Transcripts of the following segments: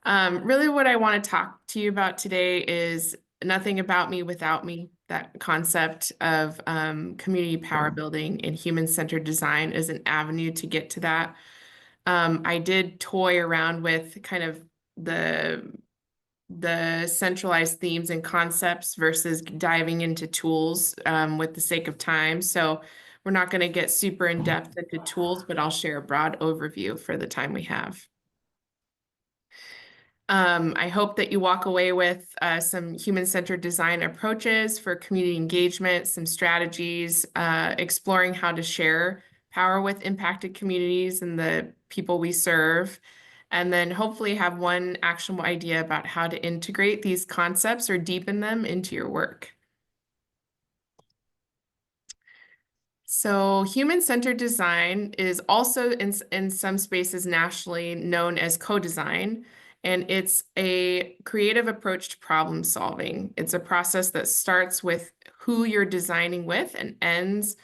Really what I want to talk to you about today is nothing about me without me. That concept of community power building and human-centered design is an avenue to get to that. I did toy around with kind of the centralized themes and concepts versus diving into tools with the sake of time. So we're not going to get super in depth into tools, but I'll share a broad overview for the time we have. I hope that you walk away with some human-centered design approaches for community engagement, some strategies, exploring how to share power with impacted communities and the people we serve, and then hopefully have one actionable idea about how to integrate these concepts or deepen them into your work. So human-centered design is also in some spaces nationally known as co-design, and it's a creative approach to problem solving. It's a process that starts with who you're designing with and ends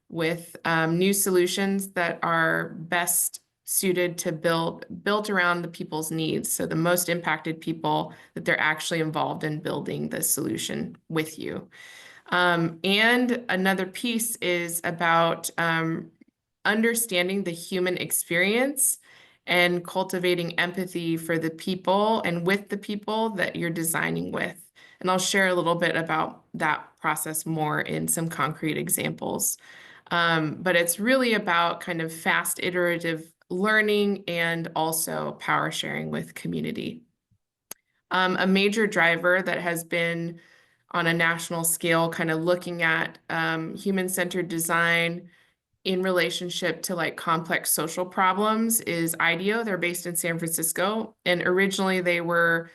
with new solutions that are best suited to built around the people's needs. So the most impacted people that they're actually involved in building the solution with you. And another piece is about understanding the human experience and cultivating empathy for the people and with the people that you're designing with. And I'll share a little bit about that process more in some concrete examples. But it's really about kind of fast iterative learning and also power sharing with community. A major driver that has been on a national scale, kind of looking at human-centered design in relationship to like complex social problems is IDEO. They're based in San Francisco, and originally they were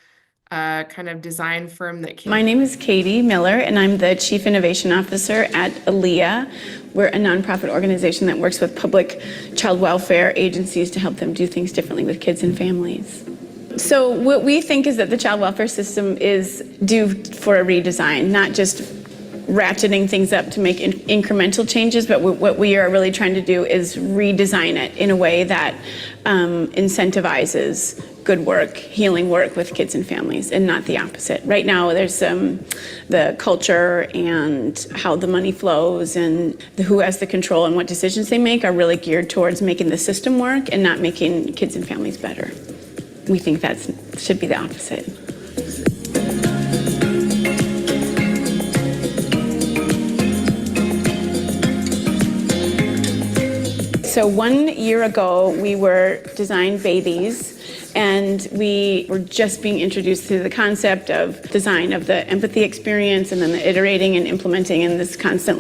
a kind of design firm that came. My name is Katie Miller, and I'm the Chief Innovation Officer at ALIA. We're a nonprofit organization that works with public child welfare agencies to help them do things differently with kids and families. So what we think is that the child welfare system is due for a redesign, not just ratcheting things up to make incremental changes, but what we are really trying to do is redesign it in a way that incentivizes good work, healing work with kids and families, and not the opposite. Right now, there's the culture and how the money flows and who has the control and what decisions they make are really geared towards making the system work and not making kids and families better. We think that should be the opposite. So 1 year ago, we were Design Babies, and we were just being introduced to the concept of design, of the empathy experience, and then the iterating and implementing in this constant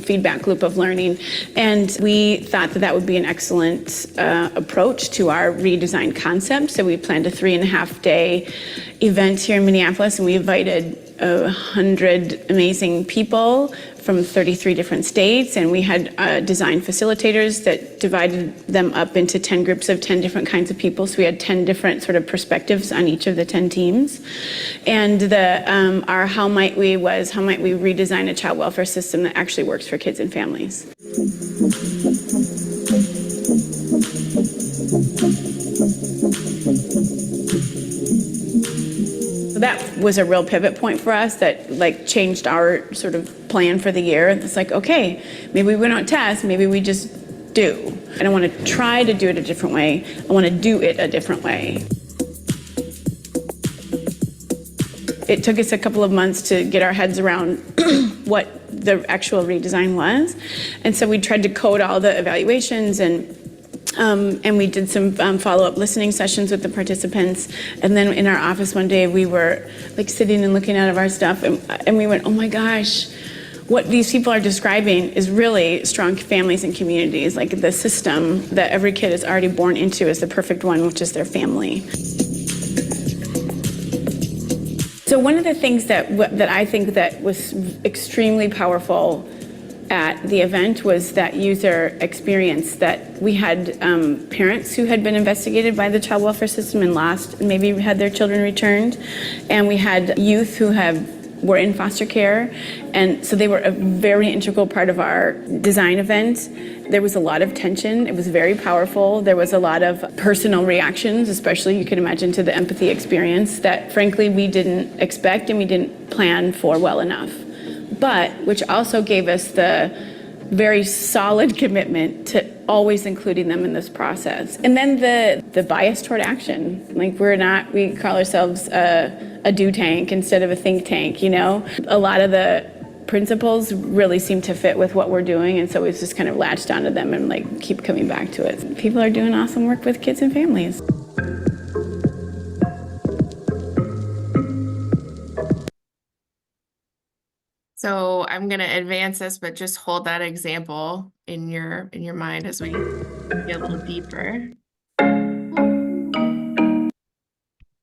feedback loop of learning. And we thought that that would be an excellent approach to our redesign concept. So we planned a 3.5-day event here in Minneapolis, and we invited 100 amazing people from 33 different states, and we had design facilitators that divided them up into 10 groups of 10 different kinds of people. So we had 10 different sort of perspectives on each of the 10 teams. And our how might we redesign a child welfare system that actually works for kids and families. That was a real pivot point for us that changed our sort of plan for the year. It's like, okay, maybe we don't test, maybe we just do. I don't want to try to do it a different way. I want to do it a different way. It took us a couple of months to get our heads around what the actual redesign was. And so we tried to code all the evaluations and we did some follow-up listening sessions with the participants. And then in our office one day, we were sitting and looking at our stuff, and we went, oh my gosh, what these people are describing is really strong families and communities. Like the system that every kid is already born into is the perfect one, which is their family. So one of the things that I think that was extremely powerful at the event was that user experience, that we had parents who had been investigated by the child welfare system and lost, maybe had their children returned, and we had youth who have were in foster care. And so they were a very integral part of our design event. There was a lot of tension. It was very powerful. There was a lot of personal reactions, especially you can imagine to the empathy experience that frankly we didn't expect and we didn't plan for well enough. But which also gave us the very solid commitment to always including them in this process. And then the bias toward action. Like we call ourselves a do tank instead of a think tank, you know? A lot of the principles really seem to fit with what we're doing, and so we've just kind of latched onto them and like keep coming back to it. People are doing awesome work with kids and families. So I'm going to advance this, but just hold that example in your mind as we get a little deeper.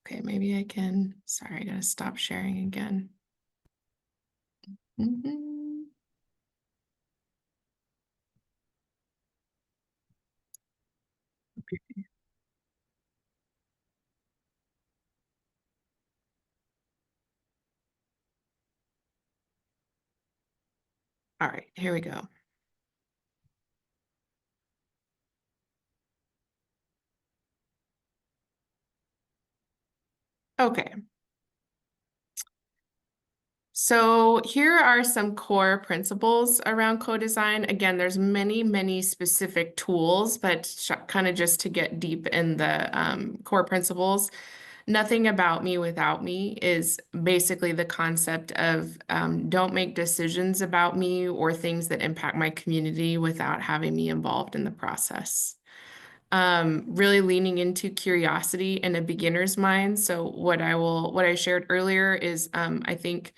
Okay, maybe I can, sorry, I gotta stop sharing again. All right, here we go. Okay. So here are some core principles around co-design. Again, there's many specific tools, but kind of just to get deep in the core principles. Nothing about me without me is basically the concept of don't make decisions about me or things that impact my community without having me involved in the process. Really leaning into curiosity and a beginner's mind. So what I shared earlier is I think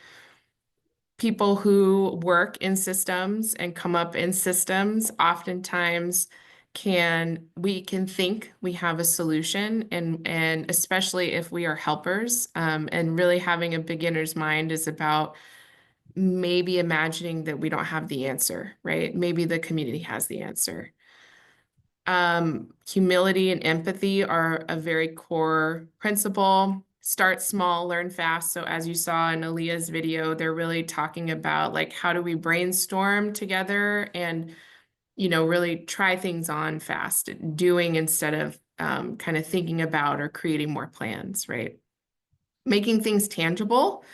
people who work in systems and come up in systems oftentimes we can think we have a solution, and especially if we are helpers, and really having a beginner's mind is about maybe imagining that we don't have the answer, right? Maybe the community has the answer. Humility and empathy are a very core principle. Start small, learn fast. So as you saw in Aaliyah's video, they're really talking about like, how do we brainstorm together and, you know, really try things on fast, doing instead of kind of thinking about or creating more plans, right? Making things tangible.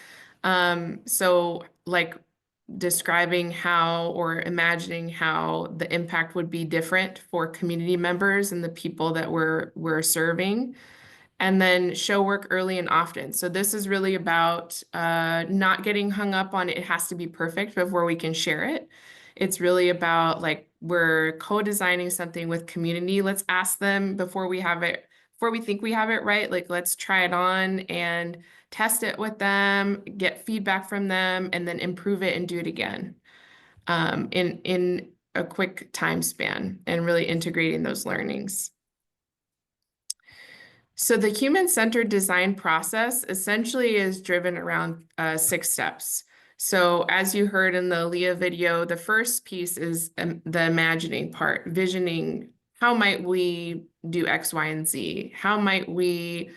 So like describing how or imagining how the impact would be different for community members and the people that we're serving. And then show work early and often. So this is really about not getting hung up on it has to be perfect before we can share it. It's really about like we're co-designing something with community. Let's ask them before we think we have it right. Like let's try it on and test it with them, get feedback from them, and then improve it and do it again in a quick time span, and really integrating those learnings. So the human-centered design process essentially is driven around 6 steps. So as you heard in the Leah video, the first piece is the imagining part, visioning. How might we do X, Y, and Z? How might we,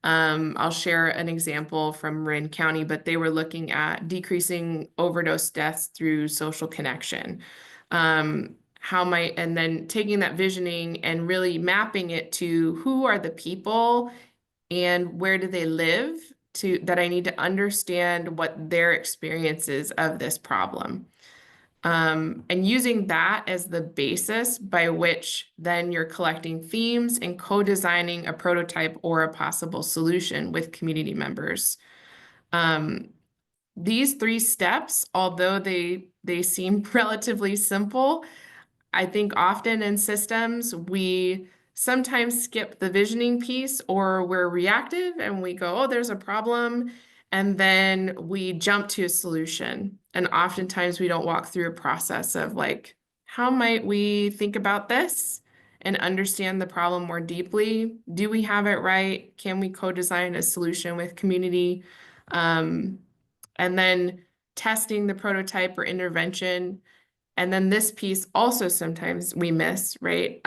I'll share an example from Marin County, but they were looking at decreasing overdose deaths through social connection. And then taking that visioning and really mapping it to who are the people and where do they live, that I need to understand what their experience is of this problem. And using that as the basis by which then you're collecting themes and co-designing a prototype or a possible solution with community members. These 3 steps, although they seem relatively simple, I think often in systems, we sometimes skip the visioning piece, or we're reactive and we go, oh, there's a problem. And then we jump to a solution. And oftentimes we don't walk through a process of like, how might we think about this and understand the problem more deeply? Do we have it right? Can we co-design a solution with community? And then testing the prototype or intervention. And then this piece also sometimes we miss, right?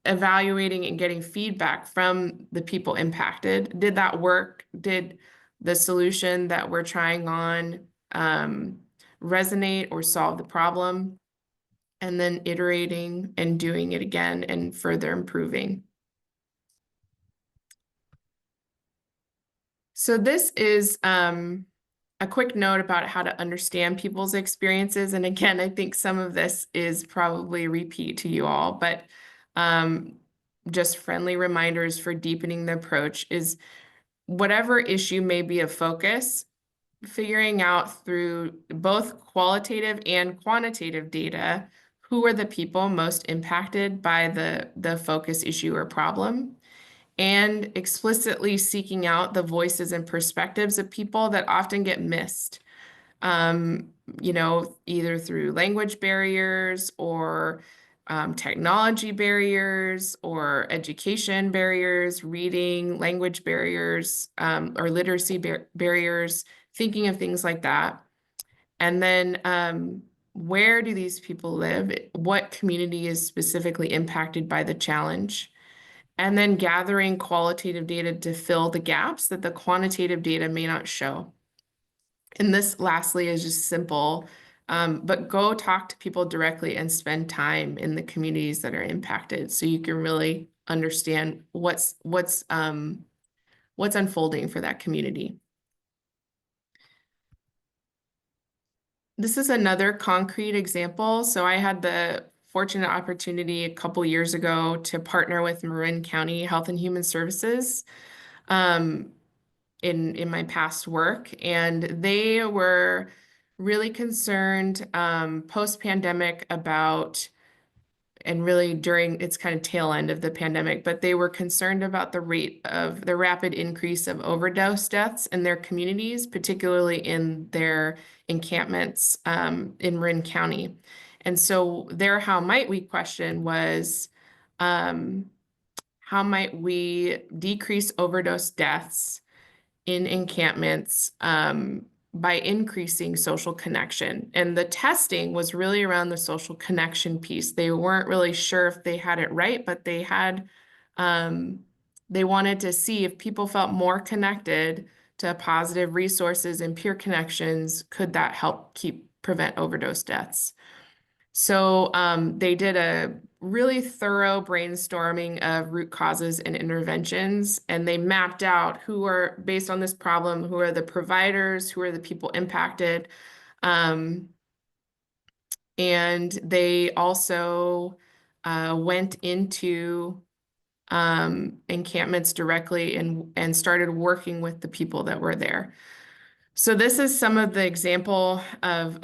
Evaluating and getting feedback from the people impacted. Did that work? the solution that we're trying on resonate or solve the problem, and then iterating and doing it again and further improving. So this is a quick note about how to understand people's experiences. And again, I think some of this is probably repeat to you all, but just friendly reminders for deepening the approach is whatever issue may be a focus, figuring out through both qualitative and quantitative data, who are the people most impacted by the focus issue or problem, and explicitly seeking out the voices and perspectives of people that often get missed, either through language barriers or technology barriers or education barriers, reading, language barriers, or literacy barriers, thinking of things like that. And then where do these people live? What community is specifically impacted by the challenge? And then gathering qualitative data to fill the gaps that the quantitative data may not show. And this lastly is just simple, but go talk to people directly and spend time in the communities that are impacted so you can really understand what's unfolding for that community. This is another concrete example. So I had the fortunate opportunity a couple years ago to partner with Marin County Health and Human Services in my past work, and they were really concerned post-pandemic about, and really during its kind of tail end of the pandemic, but they were concerned about the rate of the rapid increase of overdose deaths in their communities, particularly in their encampments in Marin County. And so their how might we question was, how might we decrease overdose deaths in encampments by increasing social connection? And the testing was really around the social connection piece. They weren't really sure if they had it right, but they had, they wanted to see if people felt more connected to positive resources and peer connections, could that help prevent overdose deaths? So they did a really thorough brainstorming of root causes and interventions, and they mapped out who are, based on this problem, who are the providers, who are the people impacted. And they also went into encampments directly and started working with the people that were there. So this is some of the example of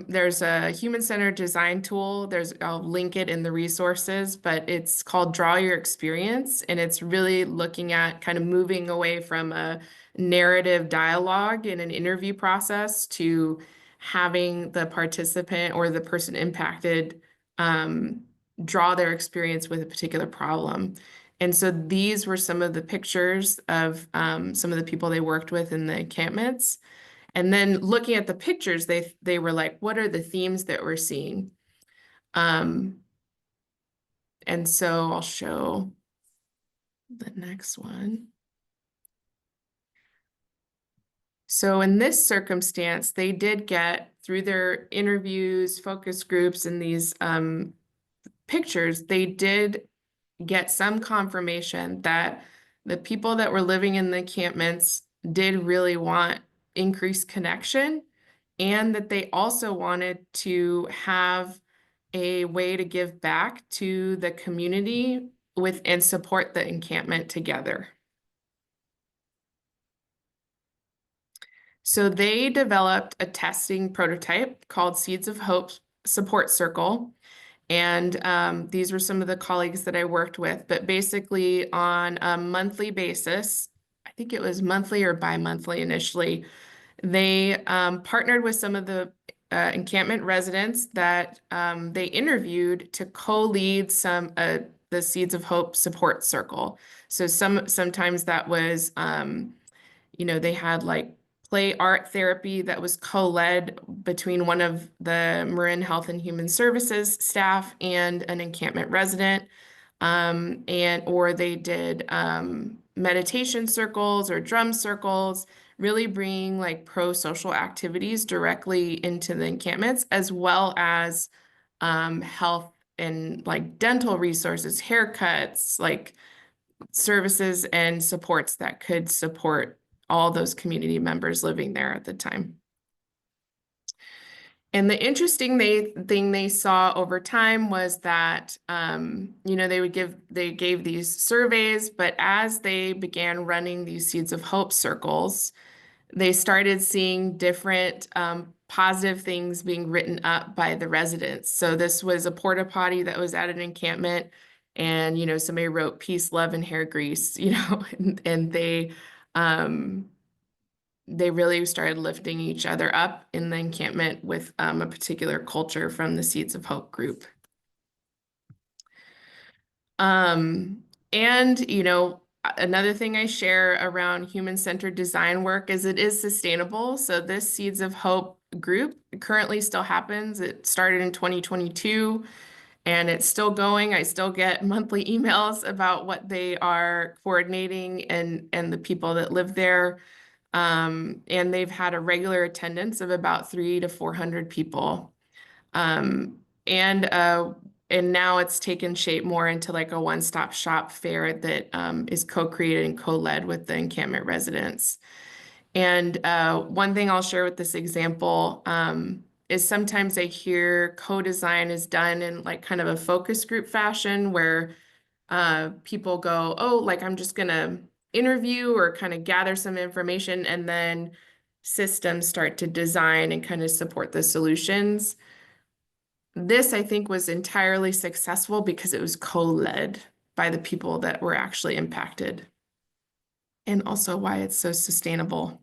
there's a human-centered design tool. I'll link it in the resources, but it's called Draw Your Experience. And it's really looking at kind of moving away from a narrative dialogue in an interview process to having the participant or the person impacted draw their experience with a particular problem. And so these were some of the pictures of some of the people they worked with in the encampments. And then looking at the pictures, they were like, what are the themes that we're seeing? And so I'll show the next one. So in this circumstance, they did get, through their interviews, focus groups, and these pictures, they did get some confirmation that the people that were living in the encampments did really want increased connection, and that they also wanted to have a way to give back to the community and support the encampment together. So they developed a testing prototype called Seeds of Hope Support Circle. And these were some of the colleagues that I worked with, but basically on a monthly basis, I think it was monthly or bi-monthly initially, they partnered with some of the encampment residents that they interviewed to co-lead the Seeds of Hope support circle. So sometimes that was, they had like play art therapy that was co-led between one of the Marin Health and Human Services staff and an encampment resident. Or they did meditation circles or drum circles, really bringing like pro-social activities directly into the encampments, as well as health and like dental resources, haircuts, like services and supports that could support all those community members living there at the time. And the interesting thing they saw over time was that, you know, they gave these surveys, but as they began running these Seeds of Hope circles, they started seeing different positive things being written up by the residents. So this was a porta potty that was at an encampment, and you know, somebody wrote peace, love, and hair grease, you know, and they really started lifting each other up in the encampment with a particular culture from the Seeds of Hope group. And, you know, another thing I share around human-centered design work is it is sustainable. So this Seeds of Hope group currently still happens. It started in 2022 and it's still going. I still get monthly emails about what they are coordinating and the people that live there. And they've had a regular attendance of about 300 to 400 people. And now it's taken shape more into like a one-stop shop fair that is co-created and co-led with the encampment residents. And one thing I'll share with this example is sometimes I hear co-design is done in like kind of a focus group fashion where people go, oh, like I'm just gonna interview or kind of gather some information, and then systems start to design and kind of support the solutions. This, I think, was entirely successful because it was co-led by the people that were actually impacted, and also why it's so sustainable.